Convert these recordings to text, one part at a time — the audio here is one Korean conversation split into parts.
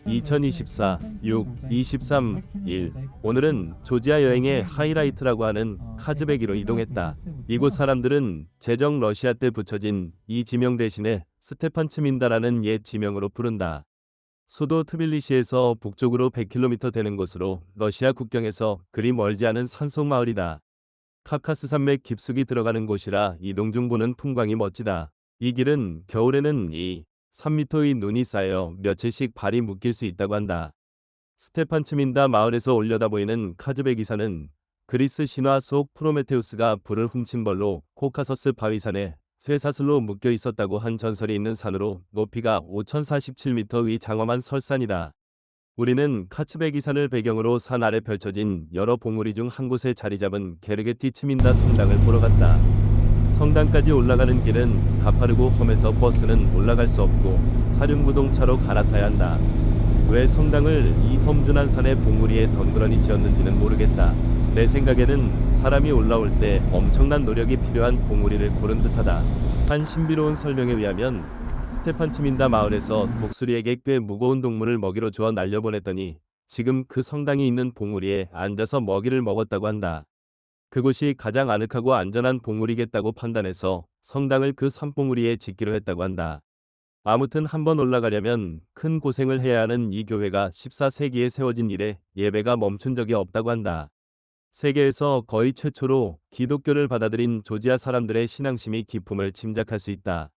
2024 6 23 1 오늘은 조지아 여행의 하이라이트라고 하는 카즈베기로 이동했다. 이곳 사람들은 제정 러시아 때 붙여진 이 지명 대신에 스테판 츠민다라는 옛 지명으로 부른다. 수도 트빌리시에서 북쪽으로 100km 되는 곳으로 러시아 국경에서 그리 멀지 않은 산속 마을이다. 카카스 산맥 깊숙이 들어가는 곳이라 이동 중 보는 풍광이 멋지다. 이 길은 겨울에는 3m의 눈이 쌓여 며칠씩 발이 묶일 수 있다고 한다. 스테판 츠민다 마을에서 올려다 보이는 카즈베기산은 그리스 신화 속 프로메테우스가 불을 훔친 벌로 코카서스 바위산에 쇠사슬로 묶여 있었다고 한 전설이 있는 산으로 높이가 5047m의 장엄한 설산이다. 우리는 카츠베기산을 배경으로 산 아래 펼쳐진 여러 봉우리 중 한 곳에 자리 잡은 게르게티 츠민다 성당을 보러 갔다. 성당까지 올라가는 길은 가파르고 험해서 버스는 올라갈 수 없고 사륜구동차로 갈아타야 한다. 왜 성당을 이 험준한 산의 봉우리에 덩그러니 지었는지는 모르겠다. 내 생각에는 사람이 올라올 때 엄청난 노력이 필요한 봉우리를 고른 듯하다. 한 신비로운 설명에 의하면 스테판 츠민다 마을에서 독수리에게 꽤 무거운 동물을 먹이로 주어 날려보냈더니 지금 그 성당이 있는 봉우리에 앉아서 먹이를 먹었다고 한다. 그곳이 가장 아늑하고 안전한 봉우리겠다고 판단해서 성당을 그 산봉우리에 짓기로 했다고 한다. 아무튼 한번 올라가려면 큰 고생을 해야 하는 이 교회가 14세기에 세워진 이래 예배가 멈춘 적이 없다고 한다. 세계에서 거의 최초로 기독교를 받아들인 조지아 사람들의 신앙심이 깊음을 짐작할 수 있다.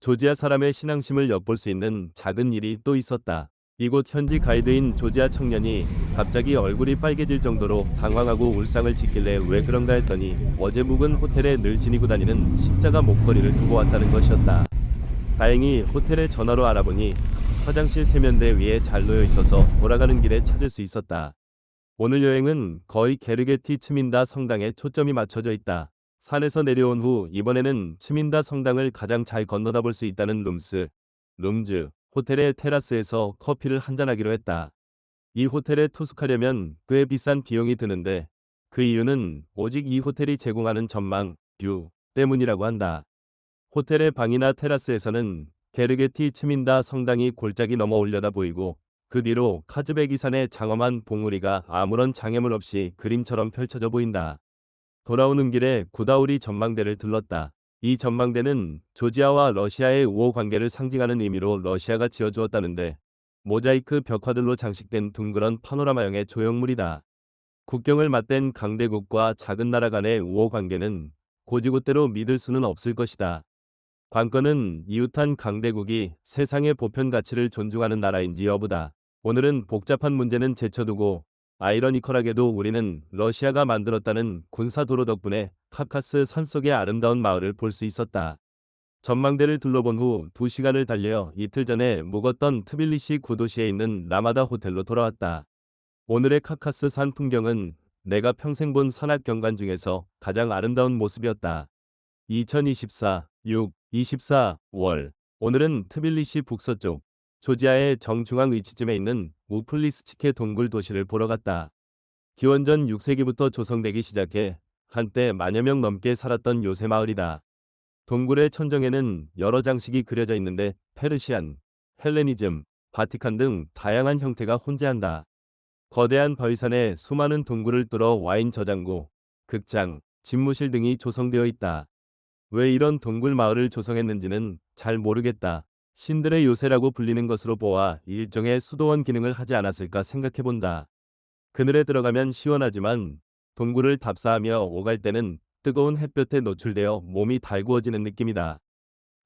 조지아 사람의 신앙심을 엿볼 수 있는 작은 일이 또 있었다. 이곳 현지 가이드인 조지아 청년이 갑자기 얼굴이 빨개질 정도로 당황하고 울상을 짓길래 왜 그런가 했더니 어제 묵은 호텔에 늘 지니고 다니는 십자가 목걸이를 두고 왔다는 것이었다. 다행히 호텔에 전화로 알아보니 화장실 세면대 위에 잘 놓여 있어서 돌아가는 길에 찾을 수 있었다. 오늘 여행은 거의 게르게티 츠민다 성당에 초점이 맞춰져 있다. 산에서 내려온 후 이번에는 츠민다 성당을 가장 잘 건너다 볼 수 있다는 룸즈 호텔의 테라스에서 커피를 한잔하기로 했다. 이 호텔에 투숙하려면 꽤 비싼 비용이 드는데 그 이유는 오직 이 호텔이 제공하는 전망, 뷰 때문이라고 한다. 호텔의 방이나 테라스에서는 게르게티 츠민다 성당이 골짜기 넘어 올려다 보이고 그 뒤로 카즈베기산의 장엄한 봉우리가 아무런 장애물 없이 그림처럼 펼쳐져 보인다. 돌아오는 길에 구다우리 전망대를 들렀다. 이 전망대는 조지아와 러시아의 우호 관계를 상징하는 의미로 러시아가 지어주었다는데 모자이크 벽화들로 장식된 둥그런 파노라마형의 조형물이다. 국경을 맞댄 강대국과 작은 나라 간의 우호 관계는 고지곳대로 믿을 수는 없을 것이다. 관건은 이웃한 강대국이 세상의 보편 가치를 존중하는 나라인지 여부다. 오늘은 복잡한 문제는 제쳐두고 아이러니컬하게도 우리는 러시아가 만들었다는 군사도로 덕분에 카카스 산속의 아름다운 마을을 볼 수 있었다. 전망대를 둘러본 후 2시간을 달려 이틀 전에 묵었던 트빌리시 구도시에 있는 라마다 호텔로 돌아왔다. 오늘의 카카스 산 풍경은 내가 평생 본 산악 경관 중에서 가장 아름다운 모습이었다. 2024 6 24 월 오늘은 트빌리시 북서쪽 조지아의 정중앙 위치쯤에 있는 우플리스치케 동굴 도시를 보러 갔다. 기원전 6세기부터 조성되기 시작해 한때 만여 명 넘게 살았던 요새 마을이다. 동굴의 천정에는 여러 장식이 그려져 있는데 페르시안, 헬레니즘, 바티칸 등 다양한 형태가 혼재한다. 거대한 바위산에 수많은 동굴을 뚫어 와인 저장고, 극장, 집무실 등이 조성되어 있다. 왜 이런 동굴 마을을 조성했는지는 잘 모르겠다. 신들의 요새라고 불리는 것으로 보아 일종의 수도원 기능을 하지 않았을까 생각해본다. 그늘에 들어가면 시원하지만 동굴을 답사하며 오갈 때는 뜨거운 햇볕에 노출되어 몸이 달구어지는 느낌이다.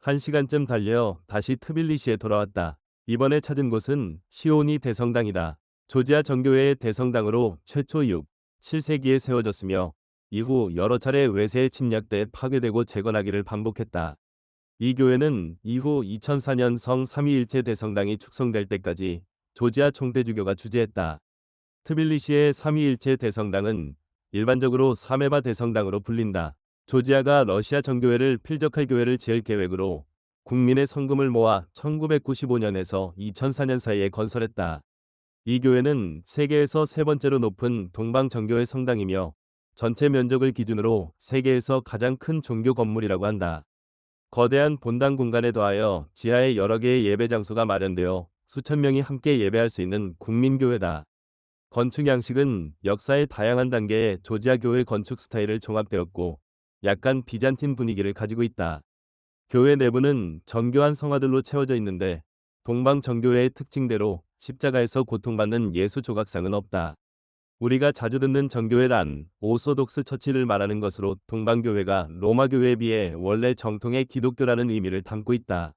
1시간쯤 달려 다시 트빌리시에 돌아왔다. 이번에 찾은 곳은 시오니 대성당이다. 조지아 정교회의 대성당으로 최초 6, 7세기에 세워졌으며 이후 여러 차례 외세에 침략돼 파괴되고 재건하기를 반복했다. 이 교회는 이후 2004년 성 삼위일체 대성당이 축성될 때까지 조지아 총대주교가 주재했다. 트빌리시의 삼위일체 대성당은 일반적으로 사메바 대성당으로 불린다. 조지아가 러시아 정교회를 필적할 교회를 지을 계획으로 국민의 성금을 모아 1995년에서 2004년 사이에 건설했다. 이 교회는 세계에서 세 번째로 높은 동방 정교회 성당이며 전체 면적을 기준으로 세계에서 가장 큰 종교 건물이라고 한다. 거대한 본당 공간에 더하여 지하에 여러 개의 예배 장소가 마련되어 수천 명이 함께 예배할 수 있는 국민교회다. 건축 양식은 역사의 다양한 단계의 조지아 교회 건축 스타일을 종합되었고 약간 비잔틴 분위기를 가지고 있다. 교회 내부는 정교한 성화들로 채워져 있는데 동방 정교회의 특징대로 십자가에서 고통받는 예수 조각상은 없다. 우리가 자주 듣는 정교회란 오소독스 처치를 말하는 것으로 동방교회가 로마교회에 비해 원래 정통의 기독교라는 의미를 담고 있다.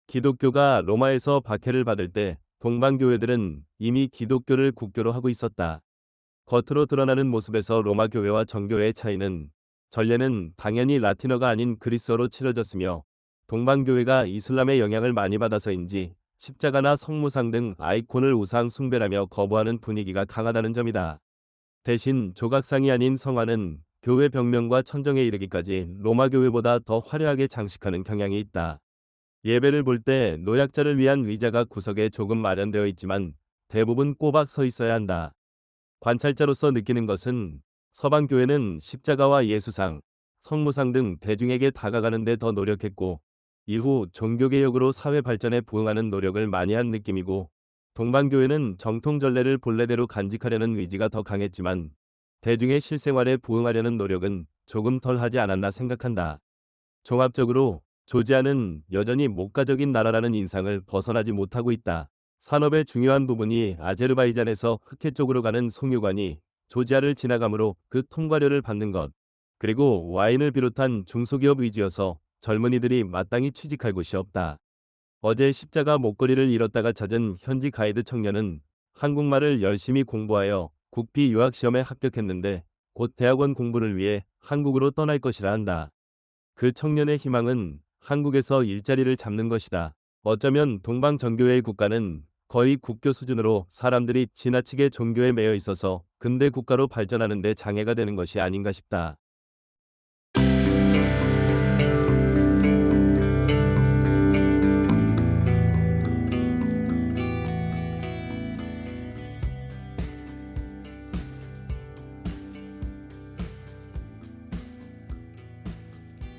기독교가 로마에서 박해를 받을 때 동방교회들은 이미 기독교를 국교로 하고 있었다. 겉으로 드러나는 모습에서 로마교회와 정교회의 차이는 전례는 당연히 라틴어가 아닌 그리스어로 치러졌으며 동방교회가 이슬람의 영향을 많이 받아서인지 십자가나 성무상 등 아이콘을 우상 숭배라며 거부하는 분위기가 강하다는 점이다. 대신 조각상이 아닌 성화는 교회 벽면과 천정에 이르기까지 로마교회보다 더 화려하게 장식하는 경향이 있다. 예배를 볼 때 노약자를 위한 의자가 구석에 조금 마련되어 있지만 대부분 꼬박 서 있어야 한다. 관찰자로서 느끼는 것은 서방교회는 십자가와 예수상, 성무상 등 대중에게 다가가는 데 더 노력했고 이후 종교개혁으로 사회 발전에 부응하는 노력을 많이 한 느낌이고 동방교회는 정통 전례를 본래대로 간직하려는 의지가 더 강했지만 대중의 실생활에 부응하려는 노력은 조금 덜 하지 않았나 생각한다. 종합적으로 조지아는 여전히 목가적인 나라라는 인상을 벗어나지 못하고 있다. 산업의 중요한 부분이 아제르바이잔에서 흑해 쪽으로 가는 송유관이 조지아를 지나가므로 그 통과료를 받는 것, 그리고 와인을 비롯한 중소기업 위주여서 젊은이들이 마땅히 취직할 곳이 없다. 어제 십자가 목걸이를 잃었다가 찾은 현지 가이드 청년은 한국말을 열심히 공부하여 국비 유학시험에 합격했는데 곧 대학원 공부를 위해 한국으로 떠날 것이라 한다. 그 청년의 희망은 한국에서 일자리를 잡는 것이다. 어쩌면 동방정교회의 국가는 거의 국교 수준으로 사람들이 지나치게 종교에 매여 있어서 근대 국가로 발전하는 데 장애가 되는 것이 아닌가 싶다.